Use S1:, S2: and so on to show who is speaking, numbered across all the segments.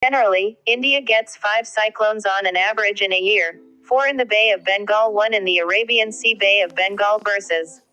S1: Generally, India gets 5 cyclones on an average in a year, 4 in the Bay of Bengal, 1 in the Arabian Sea. Bay of Bengal versus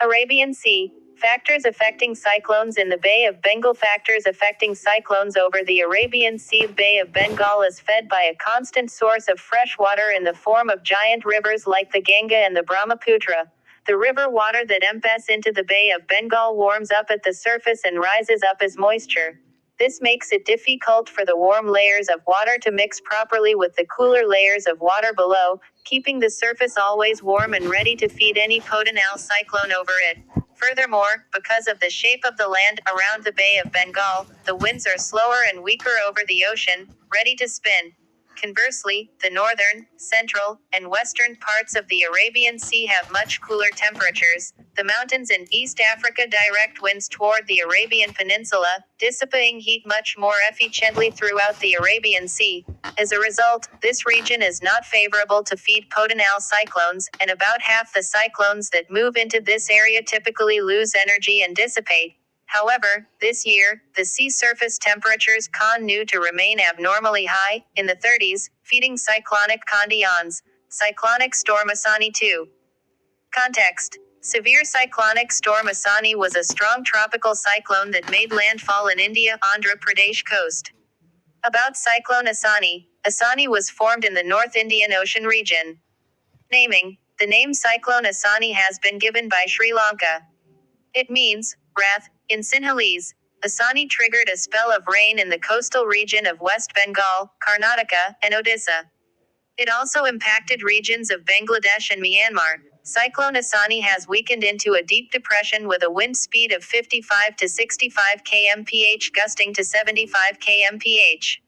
S1: Arabian Sea. Factors affecting cyclones in the Bay of Bengal. Factors affecting cyclones over the Arabian Sea. Bay of Bengal is fed by a constant source of fresh water in the form of giant rivers like the Ganga and the Brahmaputra. The river water that empties into the Bay of Bengal warms up at the surface and rises up as moisture. This makes it difficult for the warm layers of water to mix properly with the cooler layers of water below, keeping the surface always warm and ready to feed any potential cyclone over it. Furthermore, because of the shape of the land around the Bay of Bengal, the winds are slower and weaker over the ocean, ready to spin. Conversely, the northern, central, and western parts of the Arabian Sea have much cooler temperatures. The mountains in East Africa direct winds toward the Arabian Peninsula, dissipating heat much more efficiently throughout the Arabian Sea. As a result, this region is not favorable to feed potential cyclones, and about half the cyclones that move into this area typically lose energy and dissipate. However, this year, the sea surface temperatures continue to remain abnormally high, in the 30s, feeding cyclonic conditions. Cyclonic storm Asani 2. Context. Severe cyclonic storm Asani was a strong tropical cyclone that made landfall in India, Andhra Pradesh coast. About Cyclone Asani. Asani was formed in the North Indian Ocean region. Naming. The name Cyclone Asani has been given by Sri Lanka. It means, wrath, in Sinhalese. Asani triggered a spell of rain in the coastal region of West Bengal, Karnataka, and Odisha. It also impacted regions of Bangladesh and Myanmar. Cyclone Asani has weakened into a deep depression with a wind speed of 55 to 65 km/h gusting to 75 km/h.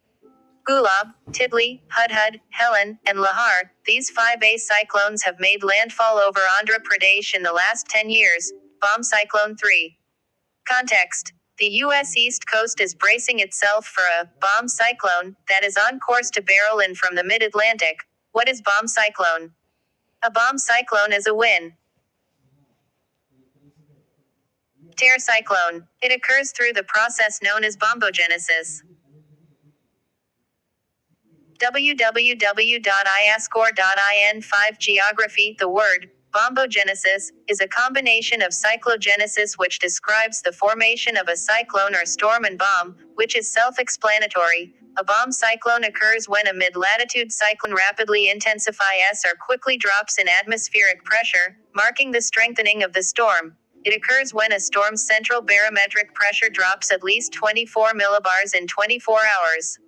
S1: Gulab, Tidli, Hudhud, Helen, and Lahar, these 5A cyclones have made landfall over Andhra Pradesh in the last 10 years. Bomb Cyclone 3. Context. The U.S. East Coast is bracing itself for a bomb cyclone that is on course to barrel in from the mid-Atlantic. What is bomb cyclone? A bomb cyclone is a wind tear cyclone. It occurs through the process known as bombogenesis. www.iascore.in 5 Geography. The word bombogenesis is a combination of cyclogenesis, which describes the formation of a cyclone or storm, and bomb, which is self-explanatory. A bomb cyclone occurs when a mid-latitude cyclone rapidly intensifies or quickly drops in atmospheric pressure, marking the strengthening of the storm. It occurs when a storm's central barometric pressure drops at least 24 millibars in 24 hours.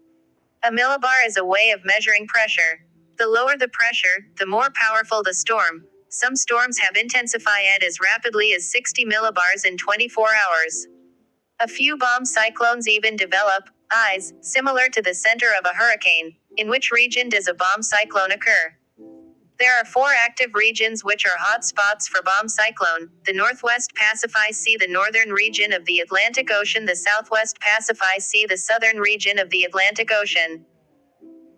S1: A millibar is a way of measuring pressure. The lower the pressure, the more powerful the storm. Some storms have intensified as rapidly as 60 millibars in 24 hours. A few bomb cyclones even develop eyes, similar to the center of a hurricane. In which region does a bomb cyclone occur? There are 4 active regions which are hot spots for bomb cyclone: the Northwest Pacific Sea, the northern region of the Atlantic Ocean, the Southwest Pacific Sea, the southern region of the Atlantic Ocean.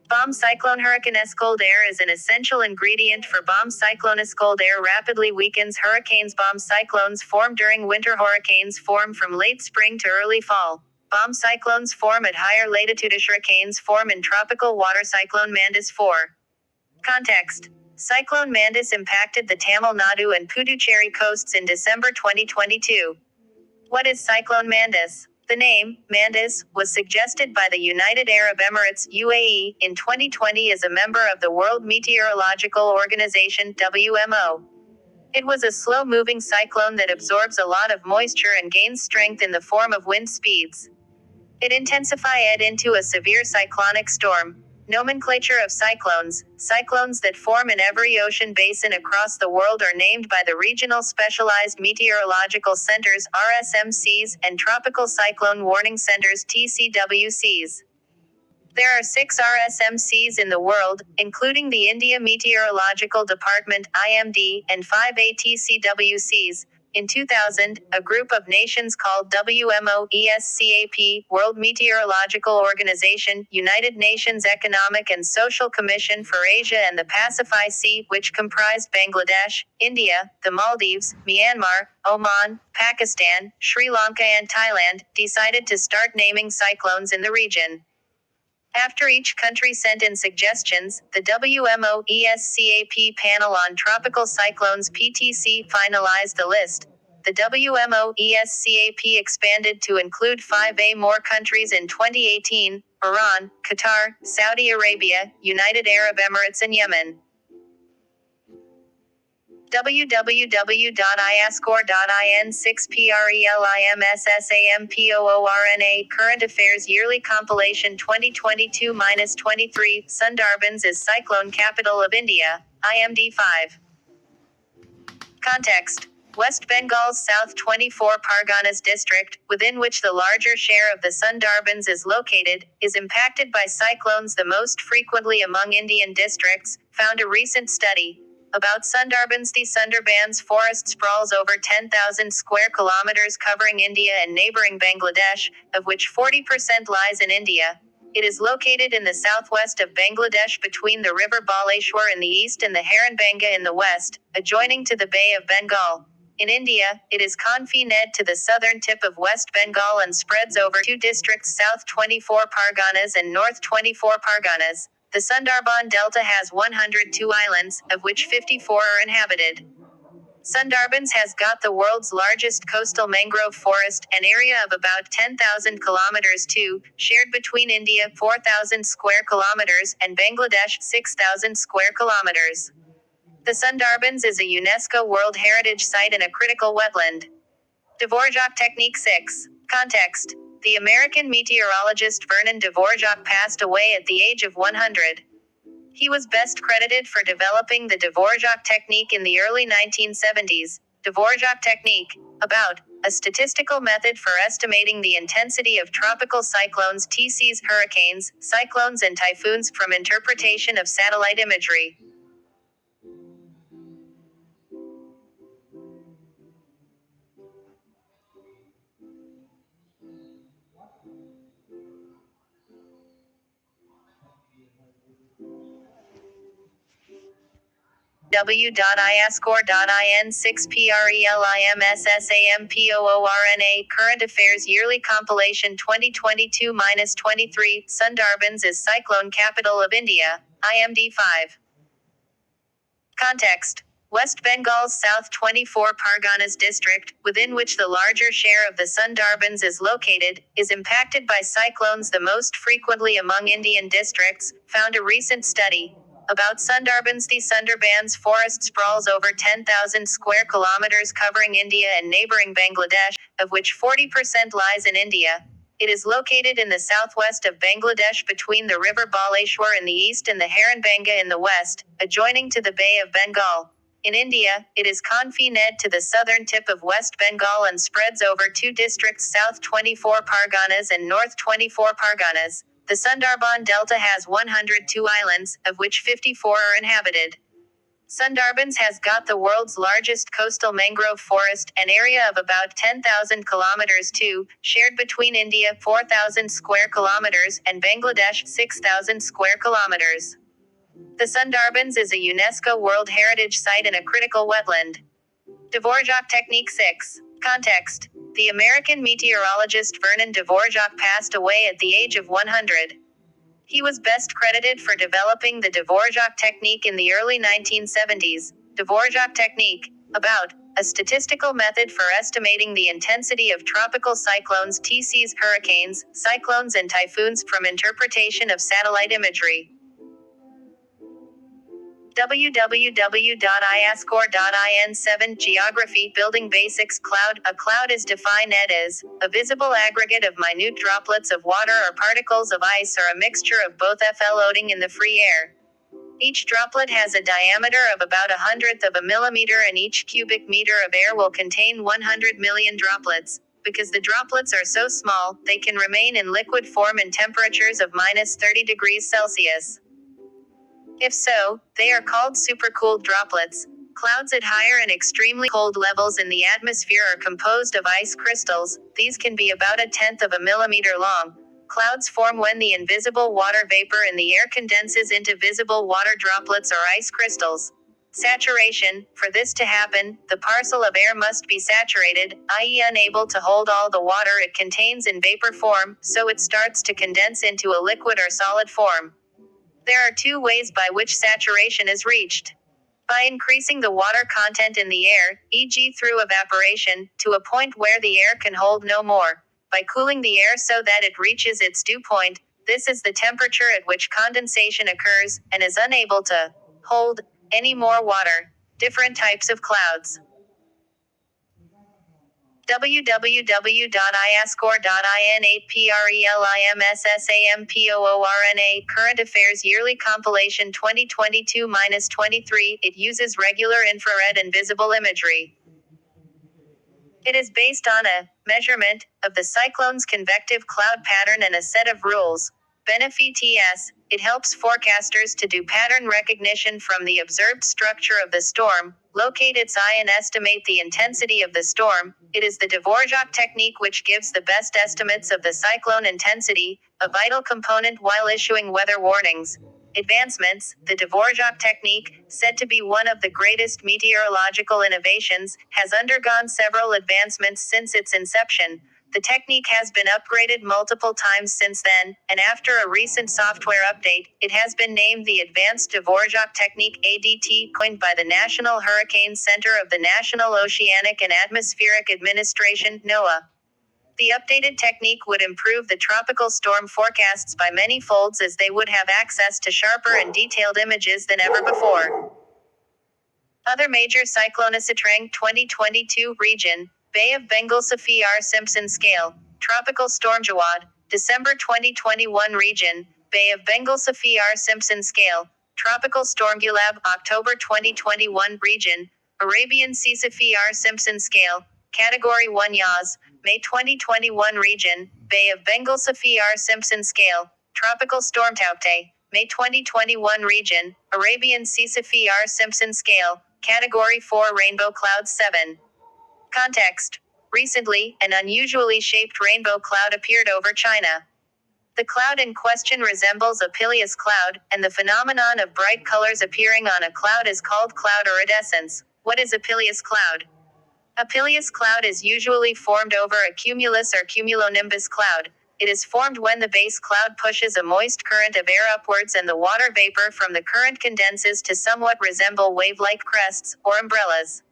S1: Bomb cyclone. Hurricanes. Cold air is an essential ingredient for bomb cyclones. Cold air rapidly weakens hurricanes. Bomb cyclones form during winter. Hurricanes form from late spring to early fall. Bomb cyclones form at higher latitudes. Hurricanes form in tropical water. Cyclone Mandis 4. Context. Cyclone Mandis impacted the Tamil Nadu and Puducherry coasts in December 2022. What is Cyclone Mandis? The name, Mandis, was suggested by the United Arab Emirates (UAE) in 2020 as a member of the World Meteorological Organization (WMO). It was a slow-moving cyclone that absorbs a lot of moisture and gains strength in the form of wind speeds. It intensified into a severe cyclonic storm. Nomenclature of cyclones. Cyclones that form in every ocean basin across the world are named by the Regional Specialized Meteorological Centers (RSMCs) and Tropical Cyclone Warning Centers (TCWCs). There are 6 RSMCs in the world, including the India Meteorological Department (IMD) and 5 ATCWCs. In 2000, a group of nations called WMO-ESCAP, World Meteorological Organization, United Nations Economic and Social Commission for Asia and the Pacific Sea, which comprised Bangladesh, India, the Maldives, Myanmar, Oman, Pakistan, Sri Lanka and Thailand, decided to start naming cyclones in the region. After each country sent in suggestions, the WMO-ESCAP Panel on Tropical Cyclones (PTC) finalized the list. The WMO-ESCAP expanded to include 5 more countries in 2018: Iran, Qatar, Saudi Arabia, United Arab Emirates and Yemen. www.iascore.in6prelimssampoorna Current Affairs Yearly Compilation 2022-23 Sundarbans is cyclone capital of India, IMD 5. Context: West Bengal's South 24 Parganas district, within which the larger share of the Sundarbans is located, is impacted by cyclones the most frequently among Indian districts, found a recent study. About Sundarbans. The Sundarbans forest sprawls over 10,000 square kilometers covering India and neighboring Bangladesh, of which 40% lies in India. It is located in the southwest of Bangladesh between the river Baleshwar in the east and the Haranbanga in the west, adjoining to the Bay of Bengal. In India, it is confined to the southern tip of West Bengal and spreads over 2 districts: South 24 Parganas and North 24 Parganas. The Sundarban Delta has 102 islands, of which 54 are inhabited. Sundarbans has got the world's largest coastal mangrove forest, an area of about 10,000 kilometers (2), shared between India 4,000 square kilometers and Bangladesh 6,000 square kilometers. The Sundarbans is a UNESCO World Heritage Site and a critical wetland. Dvorak Technique 6. Context: The American meteorologist Vernon Dvorak passed away at the age of 100. He was best credited for developing the Dvorak technique in the early 1970s. Dvorak technique, about a statistical method for estimating the intensity of tropical cyclones, TCs, hurricanes, cyclones and typhoons from interpretation of satellite imagery. w.iascore.in6prelimssampoorna Current Affairs Yearly Compilation 2022-23 Sundarbans is cyclone capital of India, IMD 5. Context: West Bengal's South 24 Parganas district, within which the larger share of the Sundarbans is located, is impacted by cyclones the most frequently among Indian districts, found a recent study. About Sundarbans. The Sundarbans forest sprawls over 10,000 square kilometers covering India and neighboring Bangladesh, of which 40% lies in India. It is located in the southwest of Bangladesh between the river Baleshwar in the east and the Haranbanga in the west, adjoining to the Bay of Bengal. In India, it is confined to the southern tip of West Bengal and spreads over 2 districts: South 24 Parganas and North 24 Parganas. The Sundarban Delta has 102 islands, of which 54 are inhabited. Sundarbans has got the world's largest coastal mangrove forest, an area of about 10,000 kilometers (2), shared between India 4,000 square kilometers and Bangladesh 6,000 square kilometers. The Sundarbans is a UNESCO World Heritage Site and a critical wetland. Dvorak Technique 6. Context: The American meteorologist Vernon Dvorak passed away at the age of 100. He was best credited for developing the Dvorak technique in the early 1970s. Dvorak technique, about a statistical method for estimating the intensity of tropical cyclones, TCs, hurricanes, cyclones and typhoons from interpretation of satellite imagery. www.iascore.in7 Geography Building Basics Cloud. A cloud is defined as a visible aggregate of minute droplets of water or particles of ice or a mixture of both floating in the free air. Each droplet has a diameter of about 1/100 of a millimeter and each cubic meter of air will contain 100 million droplets. Because the droplets are so small, they can remain in liquid form in temperatures of -30 degrees Celsius. If so, they are called supercooled droplets. Clouds at higher and extremely cold levels in the atmosphere are composed of ice crystals. These can be about 1/10 of a millimeter long. Clouds form when the invisible water vapor in the air condenses into visible water droplets or ice crystals. Saturation. For this to happen, the parcel of air must be saturated, i.e., unable to hold all the water it contains in vapor form, so it starts to condense into a liquid or solid form. There are two ways by which saturation is reached. By increasing the water content in the air, e.g. through evaporation, to a point where the air can hold no more. By cooling the air so that it reaches its dew point, this is the temperature at which condensation occurs, and is unable to hold any more water. Different types of clouds. www.iascore.in8prelims Current Affairs Yearly Compilation 2022-23. It uses regular infrared and visible imagery. It is based on a measurement of the cyclone's convective cloud pattern and a set of rules. BenefTS. It helps forecasters to do pattern recognition from the observed structure of the storm, locate its eye and estimate the intensity of the storm. It is the Dvorak technique which gives the best estimates of the cyclone intensity, a vital component while issuing weather warnings. Advancements. The Dvorak technique, said to be one of the greatest meteorological innovations, has undergone several advancements since its inception. The technique has been upgraded multiple times since then, and after a recent software update, it has been named the Advanced Dvorak Technique ADT, coined by the National Hurricane Center of the National Oceanic and Atmospheric Administration, NOAA. The updated technique would improve the tropical storm forecasts by many folds, as they would have access to sharper and detailed images than ever before. Other major cyclones: 2022 region, Bay of Bengal Saffir-Simpson scale, tropical storm Jawad, December 2021 region, Bay of Bengal Saffir-Simpson scale, tropical storm Gilab, October 2021 region, Arabian Sea Saffir-Simpson scale, category 1 Yaz, May 2021 region, Bay of Bengal Saffir-Simpson scale, tropical storm Taukte, May 2021 region, Arabian Sea Saffir-Simpson scale, category 4 rainbow clouds 7. Context. Recently, an unusually shaped rainbow cloud appeared over China. The cloud in question resembles a pileus cloud, and the phenomenon of bright colors appearing on a cloud is called cloud iridescence. What is a pileus cloud? A pileus cloud is usually formed over a cumulus or cumulonimbus cloud. It is formed when the base cloud pushes a moist current of air upwards and the water vapor from the current condenses to somewhat resemble wave-like crests, or umbrellas.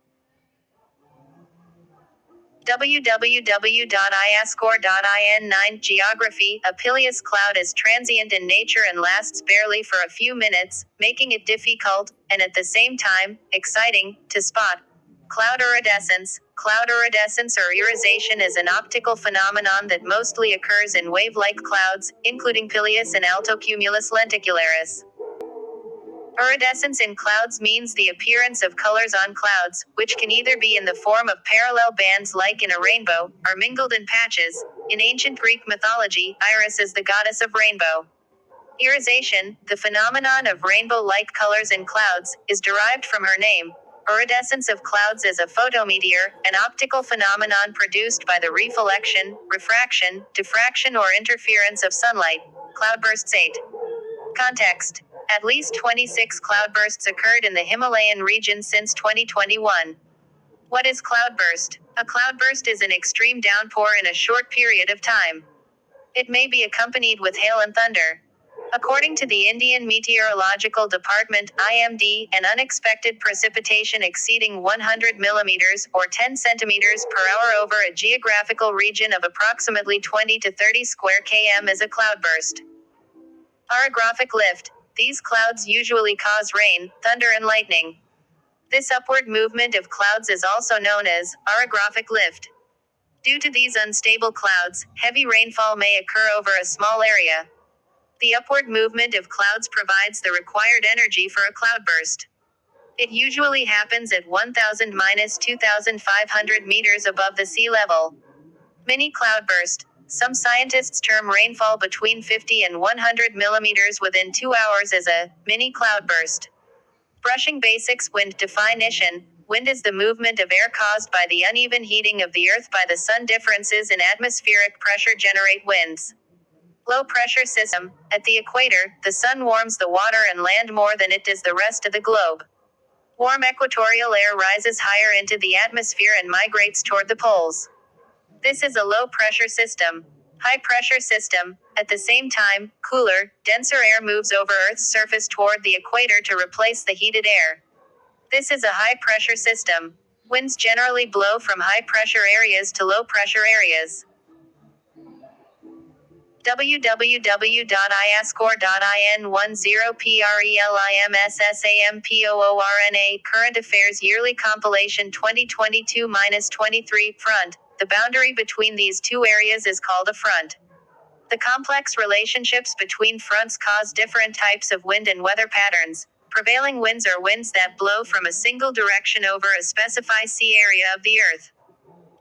S1: www.iascore.in9 Geography. A pileus cloud is transient in nature and lasts barely for a few minutes, making it difficult, and at the same time, exciting, to spot. Cloud iridescence. Cloud iridescence or iridization is an optical phenomenon that mostly occurs in wave-like clouds, including pileus and altocumulus lenticularis. Iridescence in clouds means the appearance of colors on clouds, which can either be in the form of parallel bands like in a rainbow, or mingled in patches. In ancient Greek mythology, Iris is the goddess of rainbow. Iridization, the phenomenon of rainbow-like colors in clouds, is derived from her name. Iridescence of clouds is a photometeor, an optical phenomenon produced by the reflection, refraction, diffraction or interference of sunlight. Cloudbursts 8. Context. At least 26 cloudbursts occurred in the Himalayan region since 2021. What is cloudburst? A cloudburst is an extreme downpour in a short period of time. It may be accompanied with hail and thunder. According to the Indian Meteorological Department (IMD), an unexpected precipitation exceeding 100 millimeters, or 10 centimeters per hour over a geographical region of approximately 20 to 30 square km is a cloudburst. Orographic lift. These clouds usually cause rain, thunder and lightning. This upward movement of clouds is also known as orographic lift. Due to these unstable clouds, heavy rainfall may occur over a small area. The upward movement of clouds provides the required energy for a cloudburst. It usually happens at 1,000–2,500 meters above the sea level. Mini cloudburst. Some scientists term rainfall between 50 and 100 millimeters within 2 hours as a mini cloudburst. Brushing basics. Wind definition. Wind is the movement of air caused by the uneven heating of the earth by the sun. Differences in atmospheric pressure generate winds. Low pressure system. At the equator, the sun warms the water and land more than it does the rest of the globe. Warm equatorial air rises higher into the atmosphere and migrates toward the poles. This is a low pressure system. High pressure system. At the same time, cooler, denser air moves over Earth's surface toward the equator to replace the heated air. This is a high pressure system. Winds generally blow from high pressure areas to low pressure areas. www.iscore.in10prelims Current Affairs Yearly Compilation 2022-23 Front. The boundary between these two areas is called a front. The complex relationships between fronts cause different types of wind and weather patterns. Prevailing winds are winds that blow from a single direction over a specified sea area of the Earth.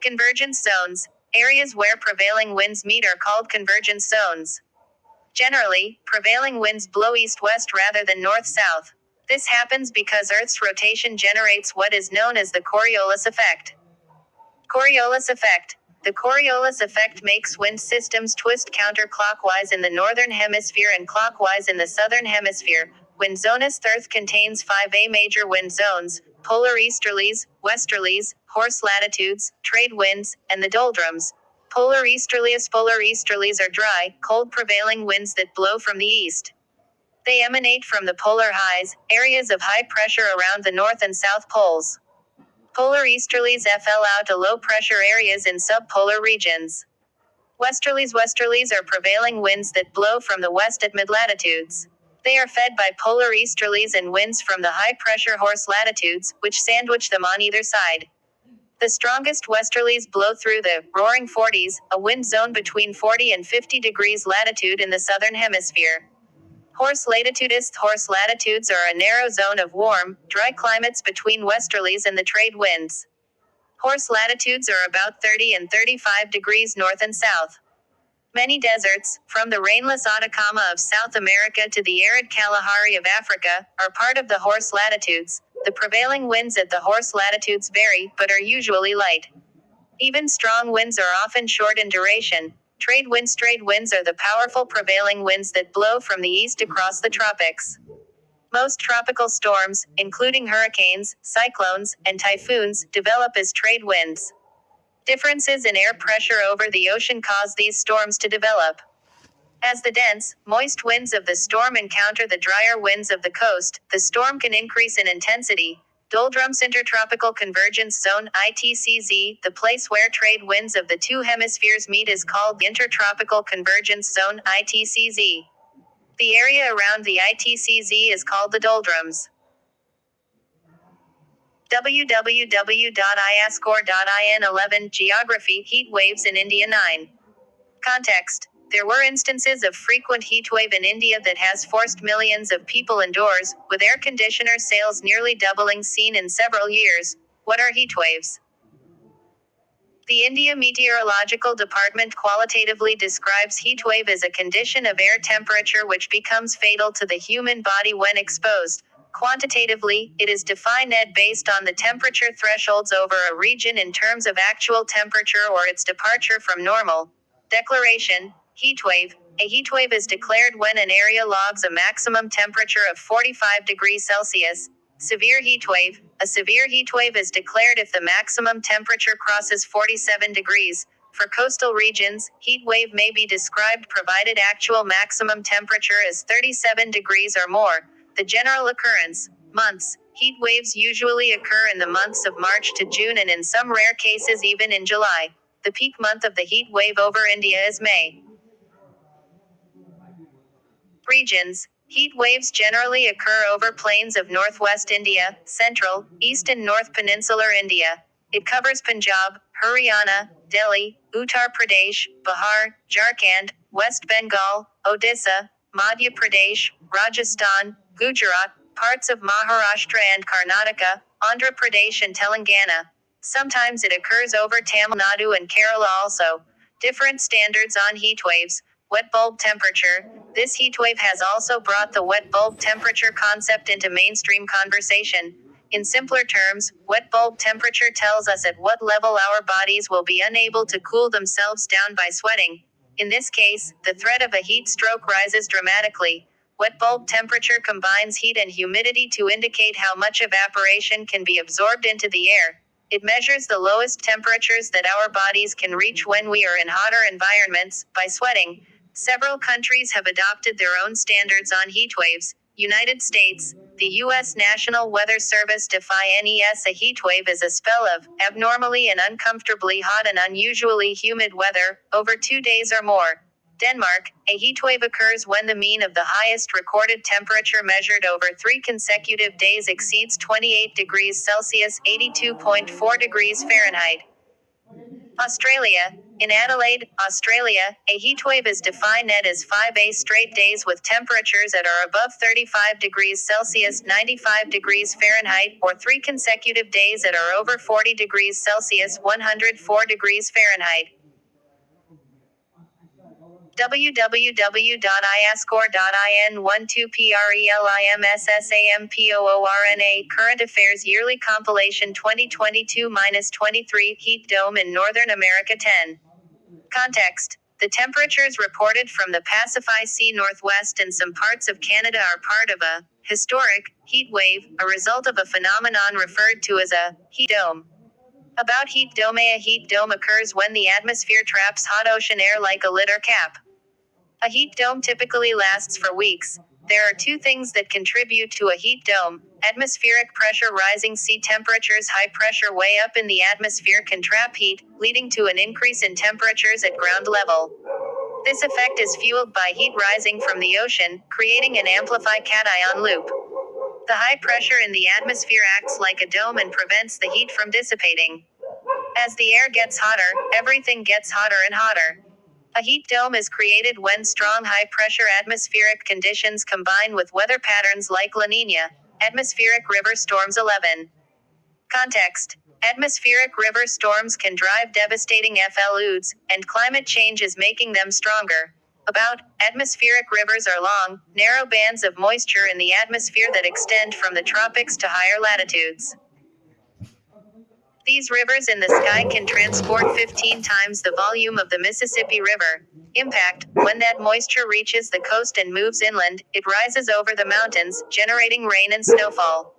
S1: Convergence zones. Areas where prevailing winds meet are called convergence zones. Generally, prevailing winds blow east-west rather than north-south. This happens because Earth's rotation generates what is known as the Coriolis effect. Coriolis effect. The Coriolis effect makes wind systems twist counterclockwise in the northern hemisphere and clockwise in the southern hemisphere. Wind zonus. Earth contains 5 major wind zones: polar easterlies, westerlies, horse latitudes, trade winds, and the doldrums. Polar easterlies are dry, cold prevailing winds that blow from the east. They emanate from the polar highs, areas of high pressure around the north and south poles. Polar easterlies FL out to low pressure areas in subpolar regions. Westerlies are prevailing winds that blow from the west at mid-latitudes. They are fed by polar easterlies and winds from the high pressure horse latitudes, which sandwich them on either side. The strongest westerlies blow through the roaring 40s, a wind zone between 40 and 50 degrees latitude in the southern hemisphere. Horse latitudes are a narrow zone of warm, dry climates between westerlies and the trade winds. Horse latitudes are about 30 and 35 degrees north and south. Many deserts, from the rainless Atacama of South America to the arid Kalahari of Africa, are part of the horse latitudes. The prevailing winds at the horse latitudes vary, but are usually light. Even strong winds are often short in duration. Trade winds are the powerful prevailing winds that blow from the east across the tropics. Most tropical storms, including hurricanes, cyclones, and typhoons, develop as trade winds. Differences in air pressure over the ocean cause these storms to develop. As the dense, moist winds of the storm encounter the drier winds of the coast, the storm can increase in intensity. Doldrums. Intertropical Convergence Zone (ITCZ). The place where trade winds of the two hemispheres meet is called the Intertropical Convergence Zone (ITCZ). The area around the ITCZ is called the doldrums. www.iscore.in11 Geography. Heat waves in India. 9. Context. There were instances of frequent heatwave in India that has forced millions of people indoors, with air conditioner sales nearly doubling seen in several years. What are heatwaves? The India Meteorological Department qualitatively describes heatwave as a condition of air temperature which becomes fatal to the human body when exposed. Quantitatively, it is defined based on the temperature thresholds over a region in terms of actual temperature or its departure from normal. Declaration: heatwave. A heatwave is declared when an area logs a maximum temperature of 45 degrees Celsius. Severe heatwave. A severe heatwave is declared if the maximum temperature crosses 47 degrees. For coastal regions, heat wave may be described provided actual maximum temperature is 37 degrees or more. The general occurrence. Months. Heat waves usually occur in the months of March to June and in some rare cases even in July. The peak month of the heat wave over India is May. Regions. Heat waves generally occur over plains of northwest India, central, east and north peninsular India. It covers Punjab, Haryana, Delhi, Uttar Pradesh, Bihar, Jharkhand, West Bengal, Odisha, Madhya Pradesh, Rajasthan, Gujarat, parts of Maharashtra and Karnataka, Andhra Pradesh and Telangana. Sometimes it occurs over Tamil Nadu and Kerala also. Different standards on heat waves. Wet bulb temperature. This heatwave has also brought the wet bulb temperature concept into mainstream conversation. In simpler terms, wet bulb temperature tells us at what level our bodies will be unable to cool themselves down by sweating. In this case, the threat of a heat stroke rises dramatically. Wet bulb temperature combines heat and humidity to indicate how much evaporation can be absorbed into the air. It measures the lowest temperatures that our bodies can reach when we are in hotter environments, by sweating. Several countries have adopted their own standards on heatwaves. United States, the U.S. National Weather Service defines a heatwave as a spell of abnormally and uncomfortably hot and unusually humid weather, over 2 days or more. Denmark, a heatwave occurs when the mean of the highest recorded temperature measured over 3 consecutive days exceeds 28 degrees Celsius (82.4 degrees Fahrenheit). Australia. In Adelaide, Australia, a heatwave is defined as 5 straight days with temperatures that are above 35 degrees Celsius (95 degrees Fahrenheit) or 3 consecutive days that are over 40 degrees Celsius (104 degrees Fahrenheit). www.iascore.in12prelims Current Affairs Yearly Compilation 2022-23 Heat Dome in Northern America 10. Context. The temperatures reported from the Pacific Sea Northwest and some parts of Canada are part of a historic heat wave, a result of a phenomenon referred to as a heat dome. About heat dome. A heat dome occurs when the atmosphere traps hot ocean air like a lid or cap. A heat dome typically lasts for weeks. There are 2 things that contribute to a heat dome: atmospheric pressure. Rising sea temperatures. High pressure way up in the atmosphere can trap heat, leading to an increase in temperatures at ground level. This effect is fueled by heat rising from the ocean, creating an amplified cation loop. The high pressure in the atmosphere acts like a dome and prevents the heat from dissipating. As the air gets hotter, everything gets hotter and hotter. A heat dome is created when strong high-pressure atmospheric conditions combine with weather patterns like La Niña. Atmospheric river storms 11. Context. Atmospheric river storms can drive devastating floods, and climate change is making them stronger. Atmospheric rivers are long, narrow bands of moisture in the atmosphere that extend from the tropics to higher latitudes. These rivers in the sky can transport 15 times the volume of the Mississippi River. Impact. When that moisture reaches the coast and moves inland, it rises over the mountains, generating rain and snowfall.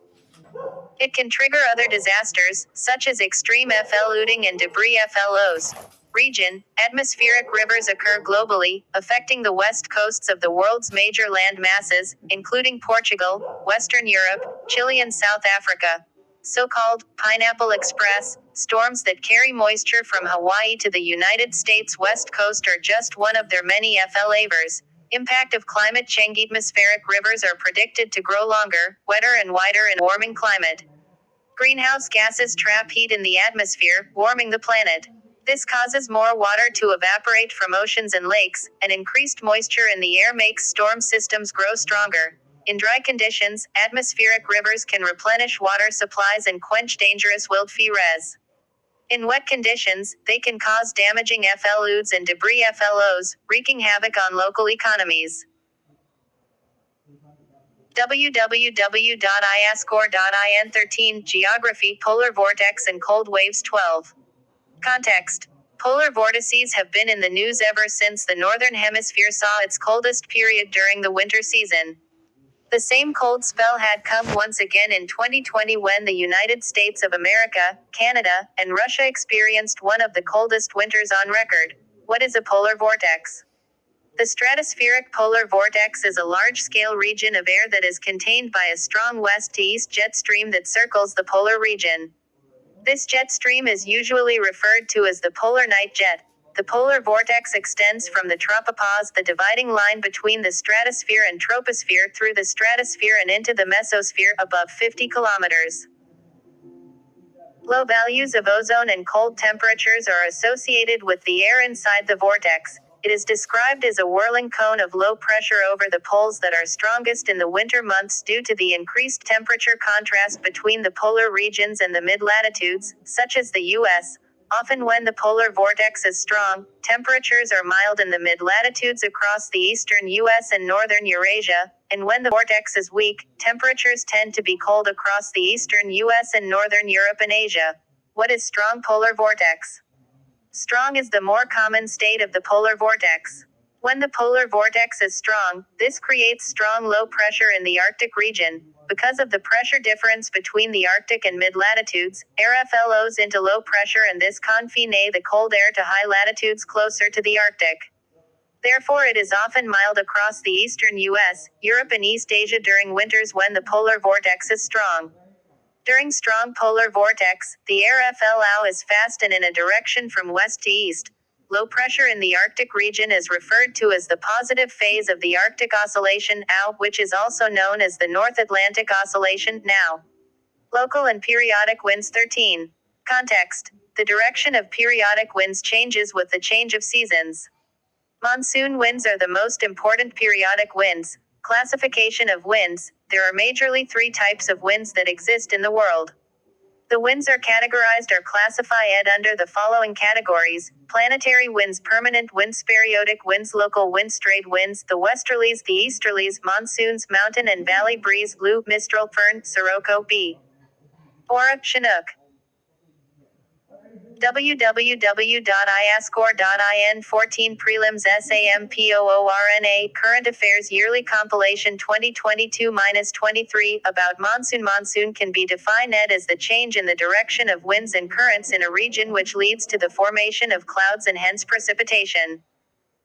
S1: It can trigger other disasters, such as extreme flooding and debris flows. Region. Atmospheric rivers occur globally, affecting the west coasts of the world's major land masses, including Portugal, Western Europe, Chile and South Africa. So-called Pineapple Express storms that carry moisture from Hawaii to the United States west coast are just one of their many flavors. Impact of climate change. Atmospheric rivers are predicted to grow longer, wetter and wider in warming climate. Greenhouse gases trap heat in the atmosphere, warming the planet. This causes more water to evaporate from oceans and lakes, and increased moisture in the air makes storm systems grow stronger. In dry conditions, atmospheric rivers can replenish water supplies and quench dangerous wildfires. In wet conditions, they can cause damaging floods and debris flows, wreaking havoc on local economies. www.iascore.in13 Geography Polar Vortex and Cold Waves 12. Context. Polar vortices have been in the news ever since the Northern Hemisphere saw its coldest period during the winter season. The same cold spell had come once again in 2020 when the United States of America, Canada, and Russia experienced one of the coldest winters on record. What is a polar vortex? The stratospheric polar vortex is a large-scale region of air that is contained by a strong west-to-east jet stream that circles the polar region. This jet stream is usually referred to as the polar night jet. The polar vortex extends from the tropopause, the dividing line between the stratosphere and troposphere, through the stratosphere and into the mesosphere, above 50 kilometers. Low values of ozone and cold temperatures are associated with the air inside the vortex. It is described as a whirling cone of low pressure over the poles that are strongest in the winter months due to the increased temperature contrast between the polar regions and the mid-latitudes, such as the U.S. Often when the polar vortex is strong, temperatures are mild in the mid-latitudes across the eastern U.S. and northern Eurasia, and when the vortex is weak, temperatures tend to be cold across the eastern U.S. and northern Europe and Asia. What is strong polar vortex? Strong is the more common state of the polar vortex. When the polar vortex is strong, this creates strong low pressure in the Arctic region. Because of the pressure difference between the Arctic and mid-latitudes, air flows into low pressure and this confines the cold air to high latitudes closer to the Arctic. Therefore it is often mild across the eastern U.S., Europe and East Asia during winters when the polar vortex is strong. During strong polar vortex, the air flow is fast and in a direction from west to east. Low pressure in the Arctic region is referred to as the positive phase of the Arctic Oscillation (AO), which is also known as the North Atlantic Oscillation (NOW). Local and periodic winds 13. Context. The direction of periodic winds changes with the change of seasons. Monsoon winds are the most important periodic winds. Classification of winds. There are majorly three types of winds that exist in the world. The winds are categorized or classified under the following categories: planetary winds, permanent winds, periodic winds, local winds, trade winds, the westerlies, the easterlies, monsoons, mountain and valley breeze, Lu, Mistral, Fern, Sirocco, B. Bora, Chinook. www.iascore.in 14 prelims SAMPOORNA Current Affairs Yearly Compilation 2022-23 About monsoon. Monsoon can be defined as the change in the direction of winds and currents in a region which leads to the formation of clouds and hence precipitation.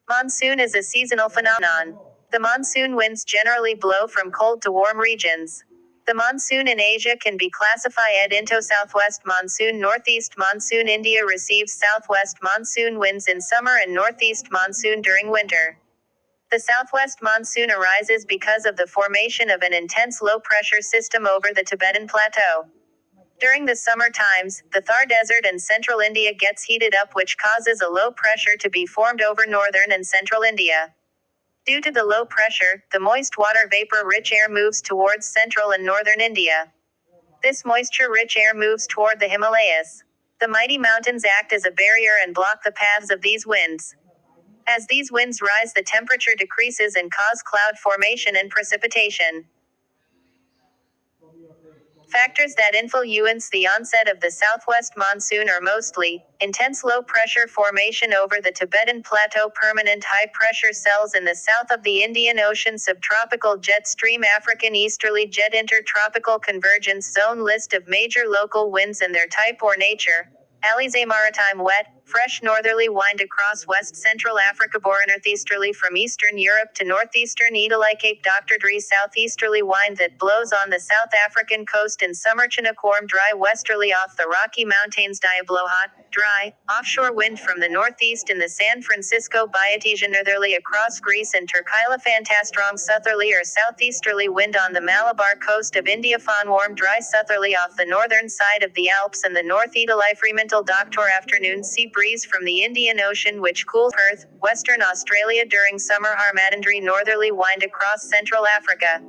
S1: Monsoon is a seasonal phenomenon. The monsoon winds generally blow from cold to warm regions. The monsoon in Asia can be classified into southwest monsoon, northeast monsoon. India receives southwest monsoon winds in summer and northeast monsoon during winter. The southwest monsoon arises because of the formation of an intense low-pressure system over the Tibetan Plateau. During the summer times, the Thar Desert and central India gets heated up, which causes a low pressure to be formed over northern and central India. Due to the low pressure, the moist water vapor-rich air moves towards central and northern India. This moisture-rich air moves toward the Himalayas. The mighty mountains act as a barrier and block the paths of these winds. As these winds rise, the temperature decreases and cause cloud formation and precipitation. Factors that influence the onset of the southwest monsoon are mostly intense low pressure formation over the Tibetan Plateau, permanent high pressure cells in the south of the Indian Ocean, subtropical jet stream, African easterly jet, intertropical convergence zone. List of major local winds and their type or nature. Alizé maritime wet, fresh northerly wind across west central Africa, bore northeasterly from eastern Europe to northeastern Italy, Cape Dr. Dre, southeasterly wind that blows on the South African coast in summer. Chinook warm dry westerly off the Rocky Mountains, Diablo hot, dry, offshore wind from the northeast in the San Francisco Bay, northerly across Greece and Turkey, fantastrong southerly or southeasterly wind on the Malabar coast of India, Fawn warm dry southerly off the northern side of the Alps and the North Italy, Fremantle Doctor, afternoon sea breeze from the Indian Ocean which cools Perth, Western Australia during summer. Harmattan northerly wind across Central Africa.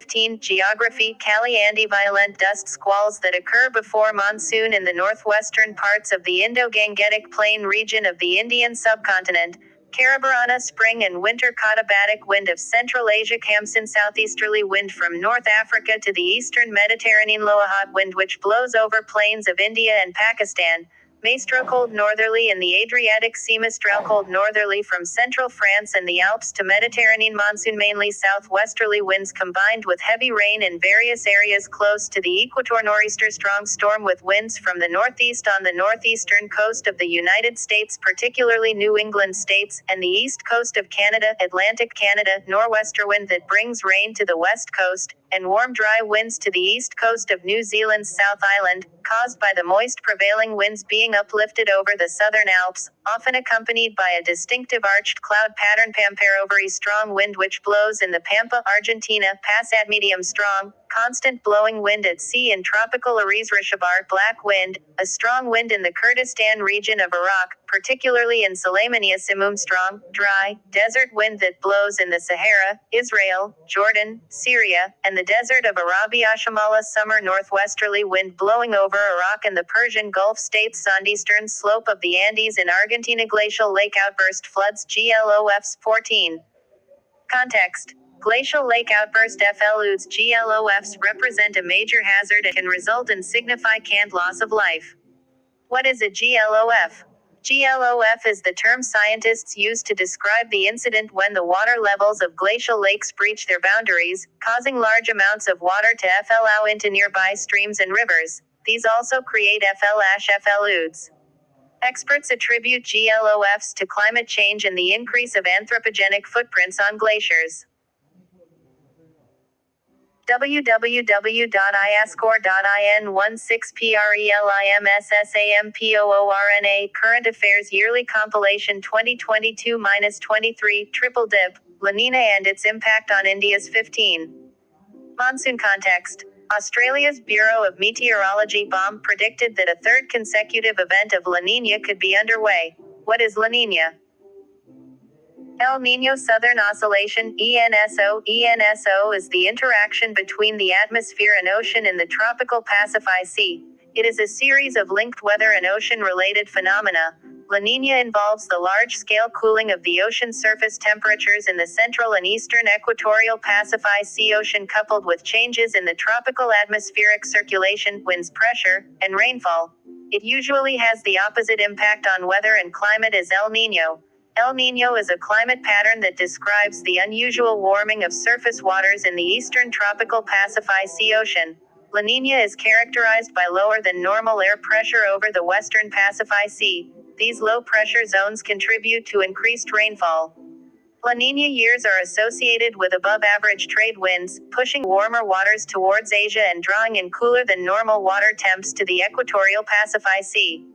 S1: 15. Geography. Cali anti-violent dust squalls that occur before monsoon in the northwestern parts of the Indo-Gangetic Plain region of the Indian subcontinent. Karabarana spring and winter. Katabatic wind of Central Asia. Kamsin southeasterly wind from North Africa to the eastern Mediterranean. Loahat wind which blows over plains of India and Pakistan. Maestro cold northerly in the Adriatic Sea. Mistral cold northerly from central France and the Alps to Mediterranean. Monsoon mainly southwesterly winds combined with heavy rain in various areas close to the equator. Nor'easter strong storm with winds from the northeast on the northeastern coast of the United States, particularly New England states, and the east coast of Canada, Atlantic Canada. Nor'wester wind that brings rain to the west coast, and warm dry winds to the east coast of New Zealand's South Island, caused by the moist prevailing winds being uplifted over the southern Alps, often accompanied by a distinctive arched cloud pattern. Pampero very strong wind which blows in the Pampa, Argentina, pass at medium strong, constant blowing wind at sea in tropical Aries Rishabar, black wind, a strong wind in the Kurdistan region of Iraq, particularly in Sulaymaniyah Simum, strong, dry, desert wind that blows in the Sahara, Israel, Jordan, Syria, and the desert of Arabia Shamala, summer northwesterly wind blowing over Iraq and the Persian Gulf states, eastern slope of the Andes in Argentina, glacial lake outburst floods, GLOFs 14. Context. Glacial lake outburst FLUDs GLOFs represent a major hazard and can result in significant loss of life. What is a GLOF? GLOF is the term scientists use to describe the incident when the water levels of glacial lakes breach their boundaries, causing large amounts of water to flow out into nearby streams and rivers. These also create FLUDs. Experts attribute GLOFs to climate change and the increase of anthropogenic footprints on glaciers. www.iascore.in16prelims.SAMPOORNA Current Affairs Yearly Compilation 2022-23 Triple Dip, La Nina and its impact on India's 15. Monsoon context. Australia's Bureau of Meteorology BOM predicted that a third consecutive event of La Nina could be underway. What is La Nina? El Niño Southern Oscillation, ENSO. ENSO is the interaction between the atmosphere and ocean in the tropical Pacific Sea. It is a series of linked weather and ocean-related phenomena. La Niña involves the large-scale cooling of the ocean surface temperatures in the central and eastern equatorial Pacific Sea ocean coupled with changes in the tropical atmospheric circulation, winds pressure, and rainfall. It usually has the opposite impact on weather and climate as El Niño. El Niño is a climate pattern that describes the unusual warming of surface waters in the eastern tropical Pacific Sea ocean. La Nina is characterized by lower than normal air pressure over the western Pacific Sea. These low pressure zones contribute to increased rainfall. La Nina years are associated with above average trade winds, pushing warmer waters towards Asia and drawing in cooler than normal water temps to the equatorial Pacific Sea.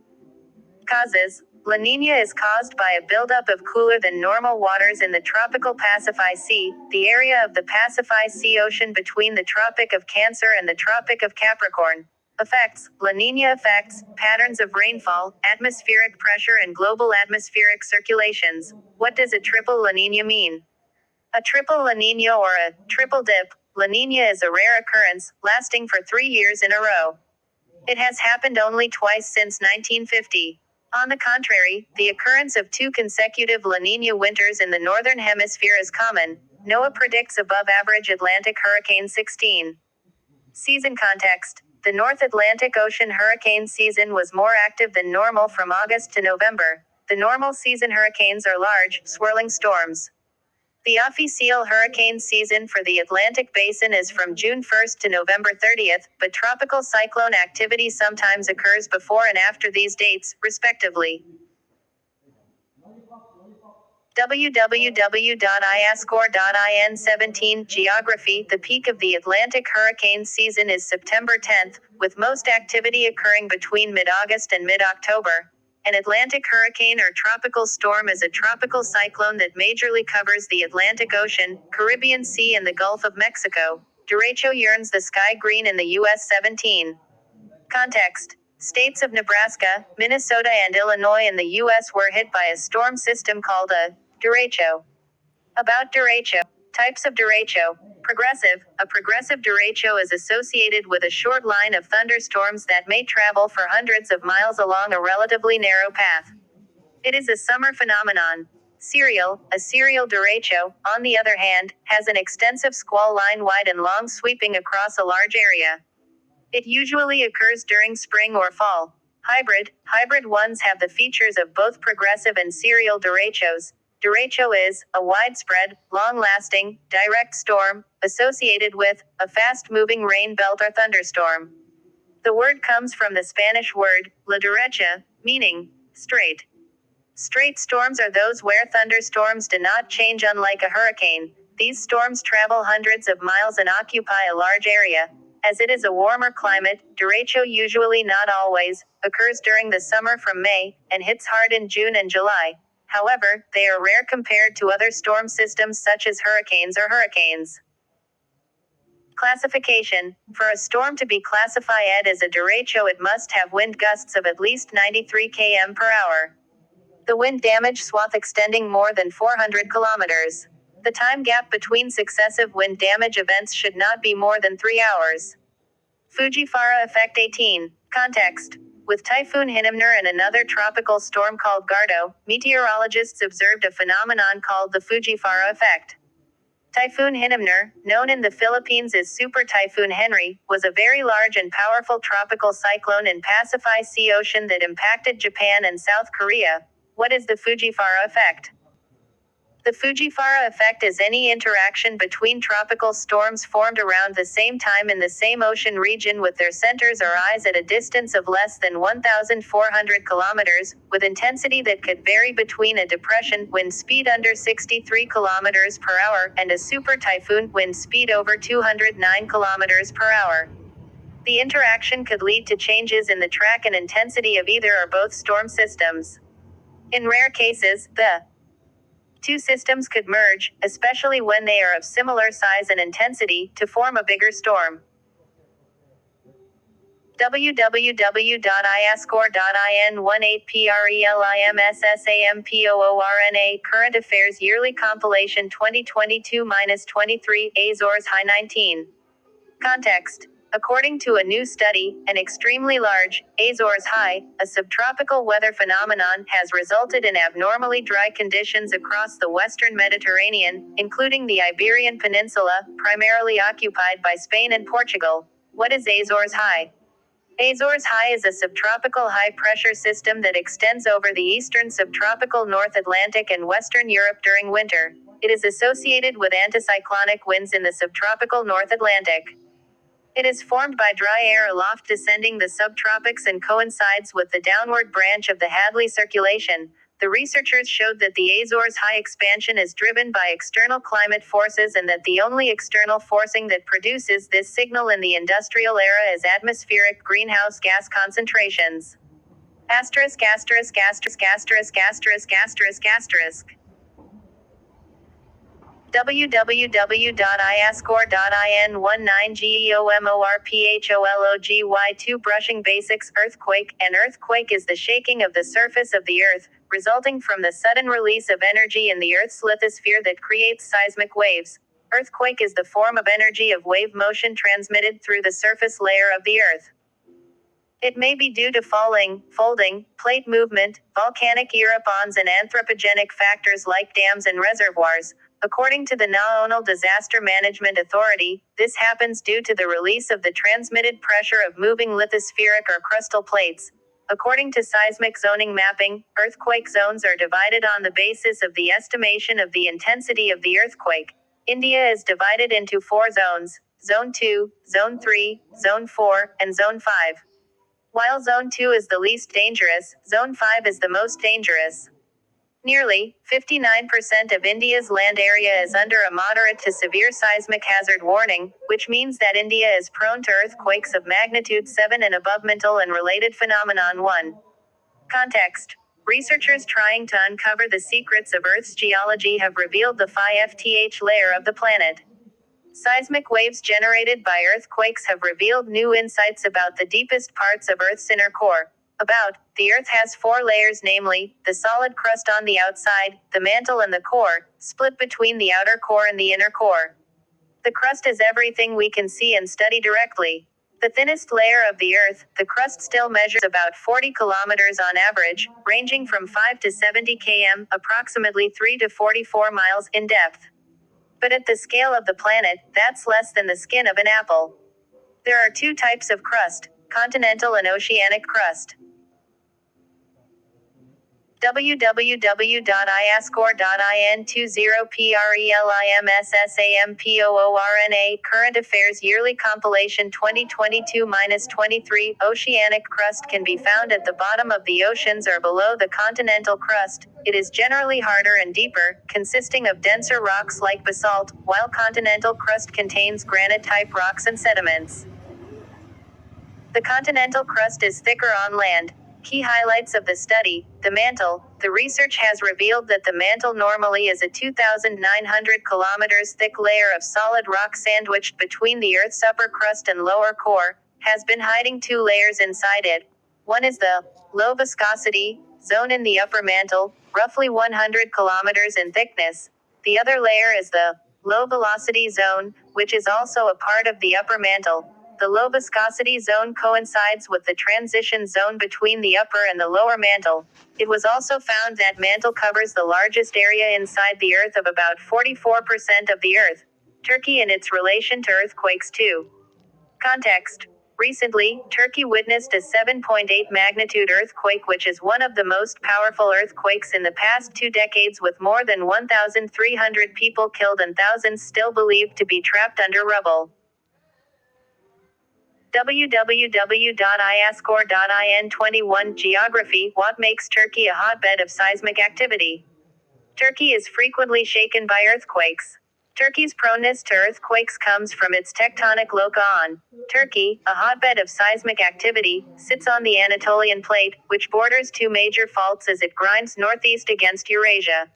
S1: Causes. La Nina is caused by a buildup of cooler than normal waters in the tropical Pacific Sea, the area of the Pacific Sea ocean between the Tropic of Cancer and the Tropic of Capricorn. Effects. La Nina effects, patterns of rainfall, atmospheric pressure and global atmospheric circulations. What does a triple La Nina mean? A triple La Nina or a triple dip, La Nina is a rare occurrence, lasting for 3 years in a row. It has happened only twice since 1950. On the contrary, the occurrence of 2 consecutive La Nina winters in the northern hemisphere is common. NOAA predicts above-average Atlantic hurricane 16. Season context. The North Atlantic Ocean hurricane season was more active than normal from August to November. The normal season hurricanes are large, swirling storms. The official hurricane season for the Atlantic Basin is from June 1st to November 30th, but tropical cyclone activity sometimes occurs before and after these dates, respectively. www.iascore.in17 Geography. The peak of the Atlantic hurricane season is September 10th, with most activity occurring between mid-August and mid-October. An Atlantic hurricane or tropical storm is a tropical cyclone that majorly covers the Atlantic Ocean, Caribbean Sea and the Gulf of Mexico. Derecho yearns the sky green in the U.S. 17. Context. States of Nebraska, Minnesota and Illinois in the U.S. were hit by a storm system called a derecho. About derecho. Types of derecho. Progressive. A progressive derecho is associated with a short line of thunderstorms that may travel for hundreds of miles along a relatively narrow path. It is a summer phenomenon. Serial. A serial derecho, on the other hand, has an extensive squall line wide and long sweeping across a large area. It usually occurs during spring or fall. Hybrid. Hybrid ones have the features of both progressive and serial derechos. Derecho is a widespread, long-lasting, direct storm, associated with a fast-moving rain belt or thunderstorm. The word comes from the Spanish word, la derecha, meaning straight. Straight storms are those where thunderstorms do not change unlike a hurricane. These storms travel hundreds of miles and occupy a large area. As it is a warmer climate, derecho usually not always, occurs during the summer from May, and hits hard in June and July. However, they are rare compared to other storm systems such as hurricanes or hurricanes. Classification. For a storm to be classified as a derecho, it must have wind gusts of at least 93 km per hour. The wind damage swath extending more than 400 kilometers. The time gap between successive wind damage events should not be more than 3 hours. Fujiwara Effect 18. Context. With Typhoon Hinamnor and another tropical storm called Gardo, meteorologists observed a phenomenon called the Fujiwara Effect. Typhoon Hinamnor, known in the Philippines as Super Typhoon Henry, was a very large and powerful tropical cyclone in Pacific Sea Ocean that impacted Japan and South Korea. What is the Fujiwara effect? The Fujiwara effect is any interaction between tropical storms formed around the same time in the same ocean region with their centers or eyes at a distance of less than 1,400 kilometers, with intensity that could vary between a depression, wind speed under 63 kilometers per hour, and a super typhoon, wind speed over 209 kilometers per hour. The interaction could lead to changes in the track and intensity of either or both storm systems. In rare cases, the two systems could merge, especially when they are of similar size and intensity, to form a bigger storm. www.iascore.in18prelimssamporna Current Affairs Yearly Compilation 2022-23 Azores High 19. Context. According to a new study, an extremely large, Azores High, a subtropical weather phenomenon, has resulted in abnormally dry conditions across the western Mediterranean, including the Iberian Peninsula, primarily occupied by Spain and Portugal. What is Azores High? Azores High is a subtropical high-pressure system that extends over the eastern subtropical North Atlantic and western Europe during winter. It is associated with anticyclonic winds in the subtropical North Atlantic. It is formed by dry air aloft descending the subtropics and coincides with the downward branch of the Hadley circulation. The researchers showed that the Azores High expansion is driven by external climate forces and that the only external forcing that produces this signal in the industrial era is atmospheric greenhouse gas concentrations. Asterisk asterisk asterisk asterisk asterisk asterisk asterisk. www.iascore.in19geomorphology2 Brushing Basics. Earthquake. An earthquake is the shaking of the surface of the earth, resulting from the sudden release of energy in the Earth's lithosphere that creates seismic waves. Earthquake is the form of energy of wave motion transmitted through the surface layer of the Earth. It may be due to falling, folding, plate movement, volcanic eruptions and anthropogenic factors like dams and reservoirs. According to the National Disaster Management Authority, this happens due to the release of the transmitted pressure of moving lithospheric or crustal plates. According to seismic zoning mapping, earthquake zones are divided on the basis of the estimation of the intensity of the earthquake. India is divided into 4 zones: Zone 2, Zone 3, Zone 4, and Zone 5. While Zone 2 is the least dangerous, Zone 5 is the most dangerous. Nearly 59% of India's land area is under a moderate to severe seismic hazard warning, which means that India is prone to earthquakes of magnitude 7 and above. Mental and related phenomenon 1. Context. Researchers trying to uncover the secrets of Earth's geology have revealed the 5th layer of the planet. Seismic waves generated by earthquakes have revealed new insights about the deepest parts of Earth's inner core. The Earth has 4 layers, namely, the solid crust on the outside, the mantle and the core, split between the outer core and the inner core. The crust is everything we can see and study directly. The thinnest layer of the Earth, the crust, still measures about 40 kilometers on average, ranging from 5 to 70 km, approximately 3 to 44 miles, in depth. But at the scale of the planet, that's less than the skin of an apple. There are 2 types of crust: continental and oceanic crust. www.iascore.in20prelimssamporna Current Affairs Yearly Compilation 2022-23 Oceanic crust can be found at the bottom of the oceans or below the continental crust. It is generally harder and deeper, consisting of denser rocks like basalt, while continental crust contains granite-type rocks and sediments. The continental crust is thicker on land. Key highlights of the study: the mantle. The research has revealed that the mantle normally is a 2,900 kilometers thick layer of solid rock sandwiched between the Earth's upper crust and lower core, has been hiding two layers inside it. One is the low viscosity zone in the upper mantle, roughly 100 kilometers in thickness. The other layer is the low velocity zone, which is also a part of the upper mantle. The low viscosity zone coincides with the transition zone between the upper and the lower mantle. It was also found that mantle covers the largest area inside the Earth of about 44% of the Earth. Turkey and its relation to earthquakes too. Context. Recently, Turkey witnessed a 7.8 magnitude earthquake, which is one of the most powerful earthquakes in the past 2 decades, with more than 1,300 people killed and thousands still believed to be trapped under rubble. www.iascore.in21 Geography. What makes Turkey a hotbed of seismic activity? Turkey is frequently shaken by earthquakes. Turkey's proneness to earthquakes comes from its tectonic loci on. Turkey, a hotbed of seismic activity, sits on the Anatolian plate, which borders two major faults as it grinds northeast against Eurasia.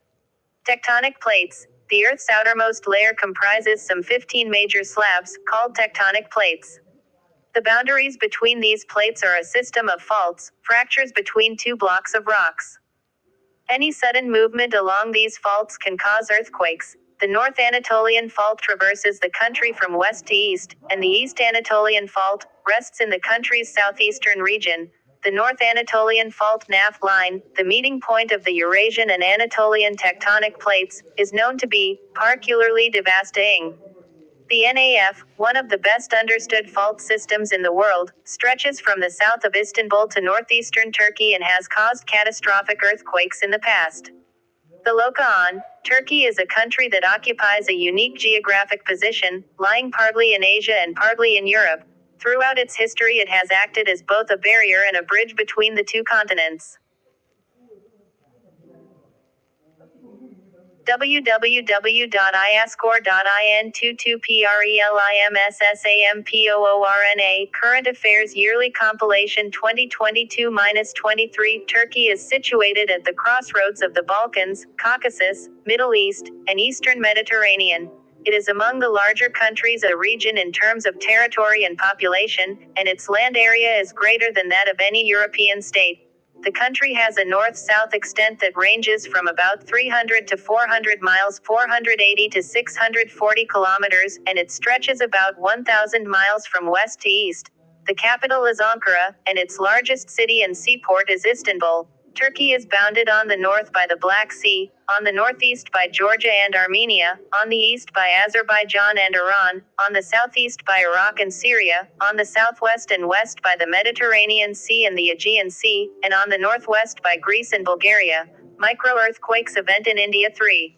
S1: Tectonic plates. The Earth's outermost layer comprises some 15 major slabs, called tectonic plates. The boundaries between these plates are a system of faults, fractures between two blocks of rocks. Any sudden movement along these faults can cause earthquakes. The North Anatolian Fault traverses the country from west to east, and the East Anatolian Fault rests in the country's southeastern region. The North Anatolian Fault NAF line, the meeting point of the Eurasian and Anatolian tectonic plates, is known to be particularly devastating. The NAF, one of the best understood fault systems in the world, stretches from the south of Istanbul to northeastern Turkey and has caused catastrophic earthquakes in the past. The loci on. Turkey is a country that occupies a unique geographic position, lying partly in Asia and partly in Europe. Throughout its history, it has acted as both a barrier and a bridge between the two continents. www.iascore.in22prelims.SAMPOORNA Current Affairs Yearly Compilation 2022-23 Turkey is situated at the crossroads of the Balkans, Caucasus, Middle East, and Eastern Mediterranean. It is among the larger countries of the region in terms of territory and population, and its land area is greater than that of any European state. The country has a north-south extent that ranges from about 300 to 400 miles, 480 to 640 kilometers, and it stretches about 1,000 miles from west to east. The capital is Ankara, and its largest city and seaport is Istanbul. Turkey is bounded on the north by the Black Sea, on the northeast by Georgia and Armenia, on the east by Azerbaijan and Iran, on the southeast by Iraq and Syria, on the southwest and west by the Mediterranean Sea and the Aegean Sea, and on the northwest by Greece and Bulgaria. Micro-earthquakes event in India 3.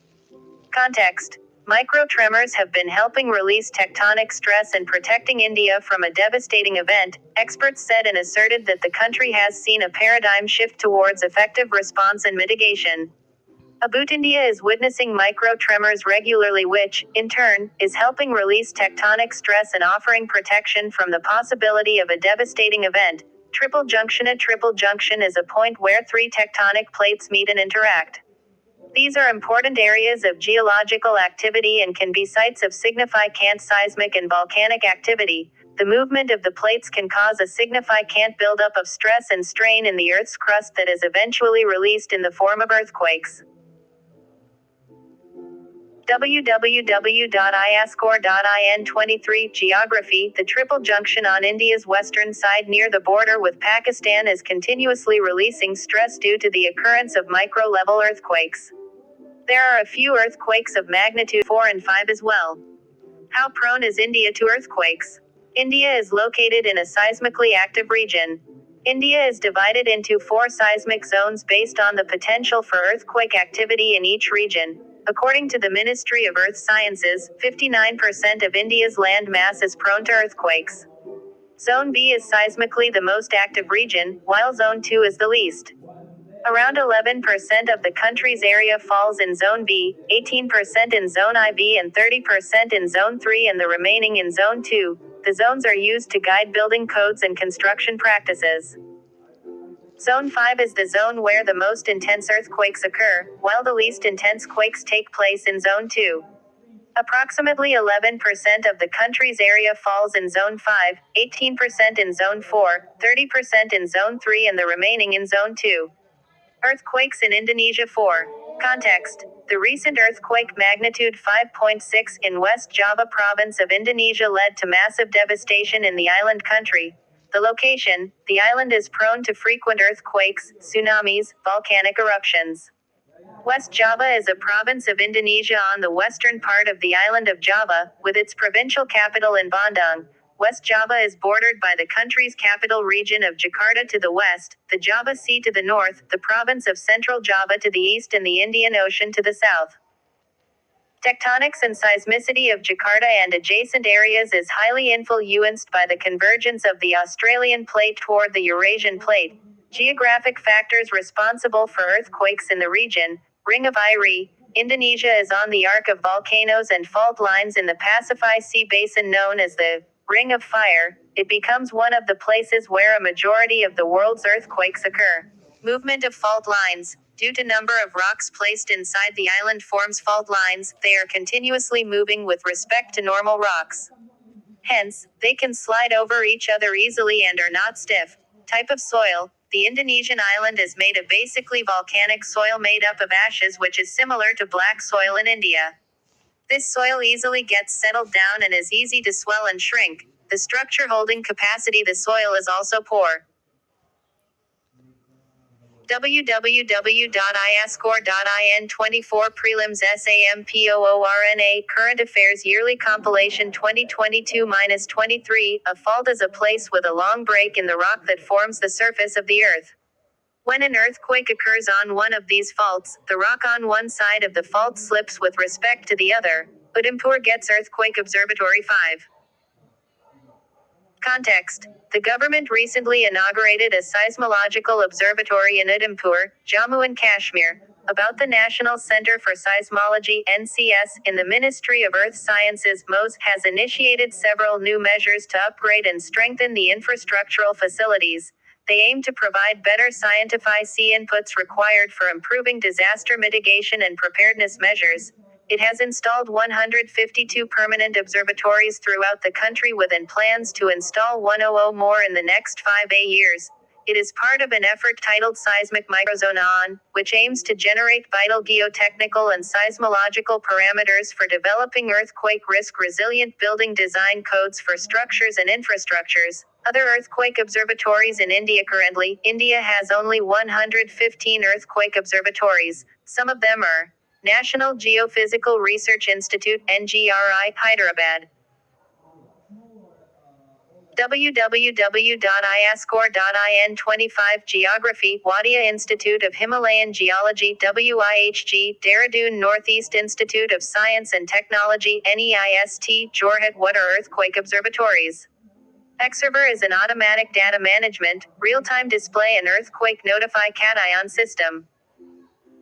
S1: Context. Micro-tremors have been helping release tectonic stress and protecting India from a devastating event, experts said, and asserted that the country has seen a paradigm shift towards effective response and mitigation. India is witnessing micro-tremors regularly, which, in turn, is helping release tectonic stress and offering protection from the possibility of a devastating event. Triple junction. A triple junction is a point where three tectonic plates meet and interact. These are important areas of geological activity and can be sites of significant seismic and volcanic activity. The movement of the plates can cause a significant buildup of stress and strain in the Earth's crust that is eventually released in the form of earthquakes. www.iascore.in23 Geography. The triple junction on India's western side near the border with Pakistan is continuously releasing stress due to the occurrence of micro-level earthquakes. There are a few earthquakes of magnitude 4 and 5 as well. How prone is India to earthquakes? India is located in a seismically active region. India is divided into 4 seismic zones based on the potential for earthquake activity in each region. According to the Ministry of Earth Sciences, 59% of India's land mass is prone to earthquakes. Zone B is seismically the most active region, while Zone 2 is the least. Around 11% of the country's area falls in Zone B, 18% in Zone IB, and 30% in Zone 3, and the remaining in Zone 2. The zones are used to guide building codes and construction practices. Zone 5 is the zone where the most intense earthquakes occur, while the least intense quakes take place in Zone 2. Approximately 11% of the country's area falls in Zone 5, 18% in Zone 4, 30% in Zone 3 and the remaining in Zone 2. Earthquakes in Indonesia 4. Context. The recent earthquake magnitude 5.6 in West Java province of Indonesia led to massive devastation in the island country. The location, the island is prone to frequent earthquakes, tsunamis, volcanic eruptions. West Java is a province of Indonesia on the western part of the island of Java, with its provincial capital in Bandung. West Java is bordered by the country's capital region of Jakarta to the west, the Java Sea to the north, the province of Central Java to the east and the Indian Ocean to the south. Tectonics and seismicity of Jakarta and adjacent areas is highly influenced by the convergence of the Australian plate toward the Eurasian plate. Geographic factors responsible for earthquakes in the region. Ring of Iri. Indonesia is on the arc of volcanoes and fault lines in the Pasify Sea basin known as the Ring of Fire. It becomes one of the places where a majority of the world's earthquakes occur. Movement of fault lines. Due to number of rocks placed inside the island forms fault lines, they are continuously moving with respect to normal rocks. Hence, they can slide over each other easily and are not stiff. Type of soil. The Indonesian island is made of basically volcanic soil made up of ashes which is similar to black soil in India. This soil easily gets settled down and is easy to swell and shrink. The structure holding capacity the soil is also poor. www.iscore.in 24 prelims SAMPOORNA Current Affairs Yearly Compilation 2022-23 A fault is a place with a long break in the rock that forms the surface of the earth. When an earthquake occurs on one of these faults, the rock on one side of the fault slips with respect to the other. Udaympur gets Earthquake Observatory 5. Context. The government recently inaugurated a seismological observatory in Udaympur, Jammu and Kashmir. About the National Center for Seismology (NCS) in the Ministry of Earth Sciences (MOSE) has initiated several new measures to upgrade and strengthen the infrastructural facilities. They aim to provide better scientific inputs required for improving disaster mitigation and preparedness measures. It has installed 152 permanent observatories throughout the country within plans to install 100 more in the next 5 years. It is part of an effort titled Seismic Microzone ON, which aims to generate vital geotechnical and seismological parameters for developing earthquake risk resilient building design codes for structures and infrastructures. Other earthquake observatories in India currently, India has only 115 earthquake observatories. Some of them are National Geophysical Research Institute (NGRI), Hyderabad. www.iscore.in 25 Geography, Wadia Institute of Himalayan Geology WIHG, Dehradun Northeast Institute of Science and Technology NEIST, Jorhat. What are earthquake observatories? Xserver is an automatic data management, real-time display and earthquake notify cation system.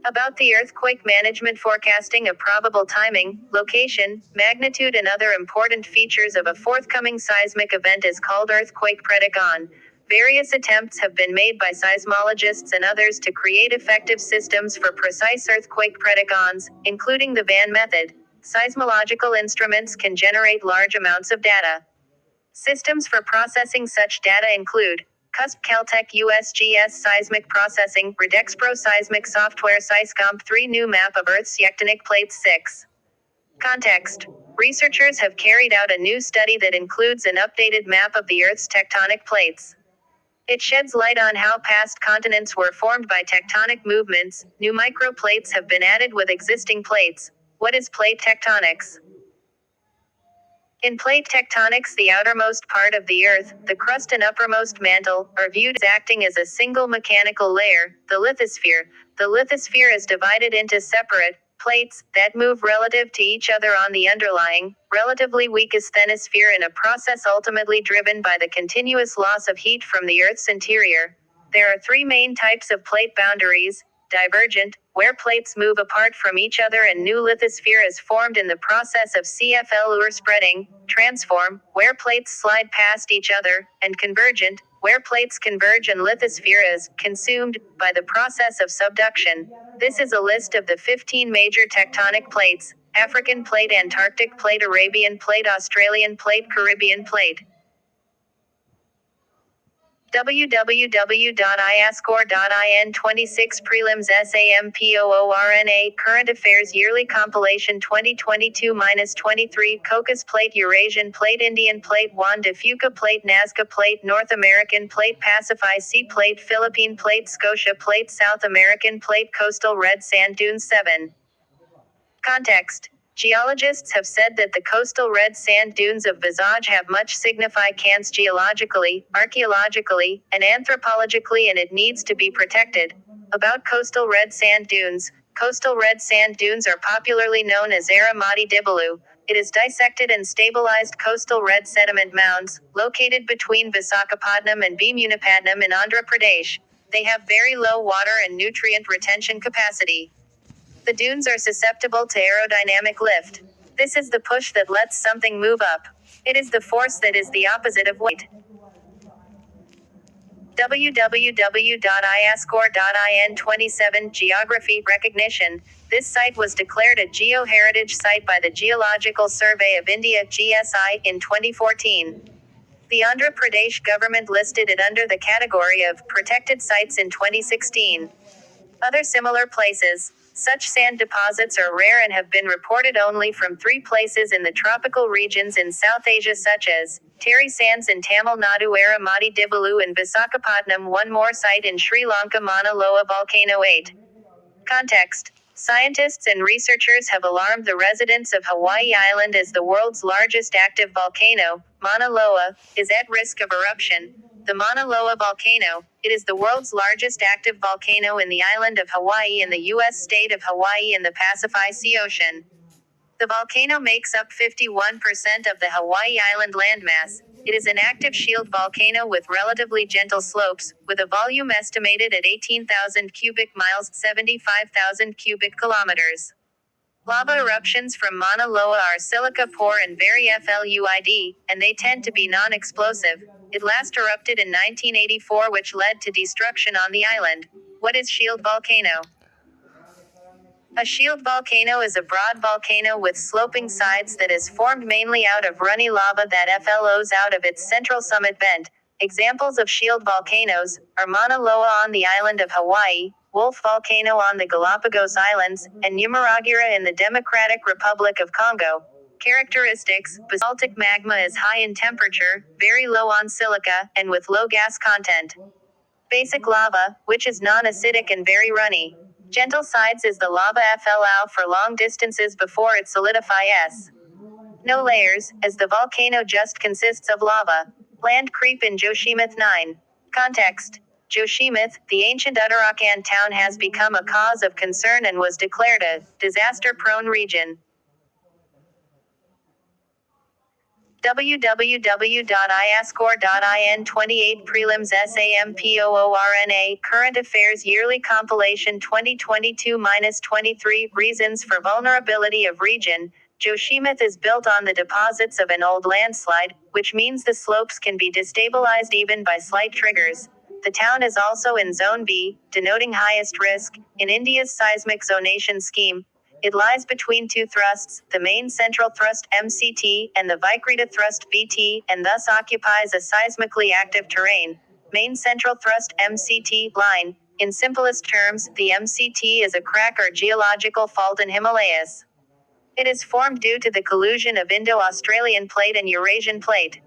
S1: About the earthquake management forecasting of probable timing, location, magnitude and other important features of a forthcoming seismic event is called earthquake prediction. Various attempts have been made by seismologists and others to create effective systems for precise earthquake predictions, including the Van method. Seismological instruments can generate large amounts of data. Systems for processing such data include CUSP Caltech USGS Seismic Processing, Redexpro Seismic Software SeisComp 3 New Map of Earth's Tectonic Plates 6. Context. Researchers have carried out a new study that includes an updated map of the Earth's tectonic plates. It sheds light on how past continents were formed by tectonic movements. New microplates have been added with existing plates. What is plate tectonics? In plate tectonics, the outermost part of the Earth, the crust and uppermost mantle, are viewed as acting as a single mechanical layer, the lithosphere. The lithosphere is divided into separate plates that move relative to each other on the underlying, relatively weak asthenosphere in a process ultimately driven by the continuous loss of heat from the Earth's interior. There are three main types of plate boundaries: divergent, where plates move apart from each other and new lithosphere is formed in the process of CFL or spreading, transform, where plates slide past each other, and convergent, where plates converge and lithosphere is consumed by the process of subduction. This is a list of the 15 major tectonic plates: African plate, Antarctic plate, Arabian plate, Australian plate, Caribbean plate. www.iascore.in 26 Prelims SAMPOORNA Current Affairs Yearly Compilation 2022-23 Caucasus Plate, Eurasian Plate, Indian Plate, Juan de Fuca Plate, Nazca Plate, North American Plate, Pacify Sea Plate, Philippine Plate, Scotia Plate, South American Plate, Coastal Red Sand Dunes 7. Context. Geologists have said that the coastal red sand dunes of Visage have much significance geologically, archaeologically, and anthropologically, and it needs to be protected. About coastal red sand dunes. Coastal red sand dunes are popularly known as Aramati Dibalu. It is dissected and stabilized coastal red sediment mounds, located between Visakhapatnam and Bhimunapatnam in Andhra Pradesh. They have very low water and nutrient retention capacity. The dunes are susceptible to aerodynamic lift. This is the push that lets something move up. It is the force that is the opposite of weight. www.iascore.in 27 Geography Recognition. This site was declared a Geoheritage Site by the Geological Survey of India (GSI) in 2014. The Andhra Pradesh government listed it under the category of protected sites in 2016. Other similar places. Such sand deposits are rare and have been reported only from 3 places in the tropical regions in South Asia, such as Terry Sands in Tamil Nadu, Aramati Dibalu in Visakhapatnam. One more site in Sri Lanka, Mauna Loa Volcano 8. Context. Scientists and researchers have alarmed the residents of Hawaii Island as the world's largest active volcano, Mauna Loa, is at risk of eruption. The Mauna Loa volcano, it is the world's largest active volcano in the island of Hawaii in the U.S. state of Hawaii in the Pacific Sea Ocean. The volcano makes up 51% of the Hawaii Island landmass. It is an active shield volcano with relatively gentle slopes, with a volume estimated at 18,000 cubic miles, 75,000 cubic kilometers. Lava eruptions from Mauna Loa are silica poor and very fluid, and they tend to be non-explosive. It last erupted in 1984, which led to destruction on the island. What is shield volcano? A shield volcano is a broad volcano with sloping sides that is formed mainly out of runny lava that flows out of its central summit vent. Examples of shield volcanoes are Mauna Loa on the island of Hawaii, Wolf Volcano on the Galapagos Islands, and Numaragira in the Democratic Republic of Congo. Characteristics: basaltic magma is high in temperature, very low on silica, and with low gas content. Basic lava, which is non-acidic and very runny. Gentle sides is the lava flow for long distances before it solidifies. No layers, as the volcano just consists of lava. Land creep in Joshimath 9. Context. Joshimath, the ancient Uttarakhand town, has become a cause of concern and was declared a disaster-prone region. www.iascore.in 28 Prelims SAMPOORNA Current Affairs Yearly Compilation 2022-23 Reasons for Vulnerability of Region. Joshimath is built on the deposits of an old landslide, which means the slopes can be destabilized even by slight triggers. The town is also in Zone B, denoting highest risk, in India's seismic zonation scheme. It lies between 2 thrusts, the main central thrust MCT and the Vikrita thrust VT, and thus occupies a seismically active terrain. Main central thrust MCT line. In simplest terms, the MCT is a crack or geological fault in Himalayas. It is formed due to the collusion of Indo-Australian plate and Eurasian plate.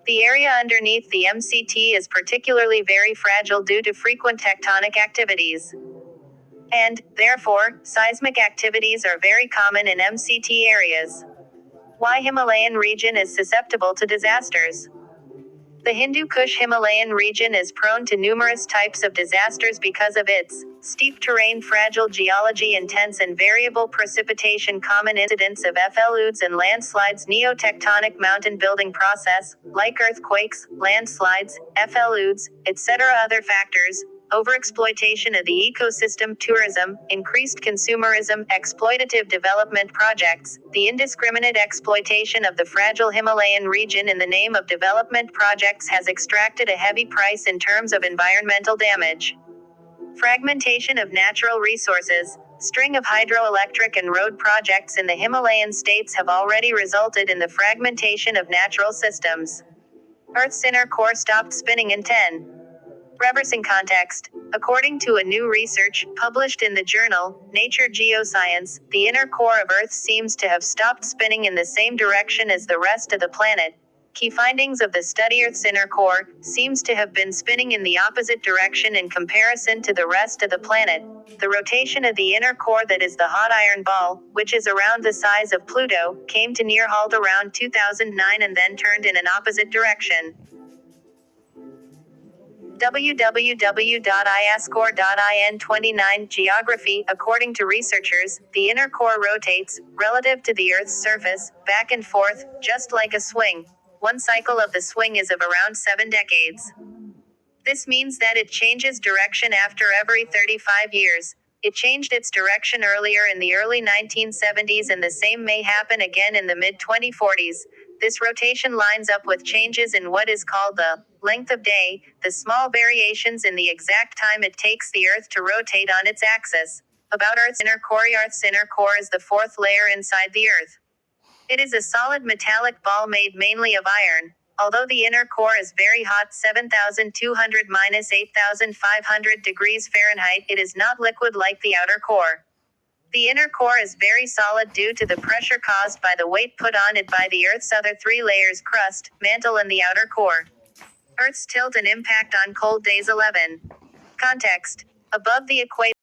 S1: The area underneath the MCT is particularly very fragile due to frequent tectonic activities. And, therefore, seismic activities are very common in MCT areas. Why Himalayan region is susceptible to disasters? The Hindu Kush Himalayan region is prone to numerous types of disasters because of its steep terrain, fragile geology, intense and variable precipitation, common incidents of FLUDs and landslides, neotectonic mountain building process, like earthquakes, landslides, FLUDs, etc. Other factors: overexploitation of the ecosystem, tourism, increased consumerism, exploitative development projects, the indiscriminate exploitation of the fragile Himalayan region in the name of development projects has extracted a heavy price in terms of environmental damage. Fragmentation of natural resources. String of hydroelectric and road projects in the Himalayan states have already resulted in the fragmentation of natural systems. Earth's inner core stopped spinning in 10. Reversing context. According to a new research, published in the journal, Nature Geoscience, the inner core of Earth seems to have stopped spinning in the same direction as the rest of the planet. Key findings of the study: Earth's inner core seems to have been spinning in the opposite direction in comparison to the rest of the planet. The rotation of the inner core, that is the hot iron ball, which is around the size of Pluto, came to near halt around 2009 and then turned in an opposite direction. www.iscore.in 29 Geography. According to researchers, the inner core rotates, relative to the Earth's surface, back and forth, just like a swing. One cycle of the swing is of around 7 decades. This means that it changes direction after every 35 years. It changed its direction earlier in the early 1970s, and the same may happen again in the mid-2040s. This rotation lines up with changes in what is called the length of day, the small variations in the exact time it takes the Earth to rotate on its axis. About Earth's inner core. Earth's inner core is the fourth layer inside the Earth. It is a solid metallic ball made mainly of iron. Although the inner core is very hot, 7,200 minus 8,500 degrees Fahrenheit, it is not liquid like the outer core. The inner core is very solid due to the pressure caused by the weight put on it by the Earth's other 3 layers: crust, mantle and the outer core. Earth's tilt and impact on cold days. 11. Context. Above the equator.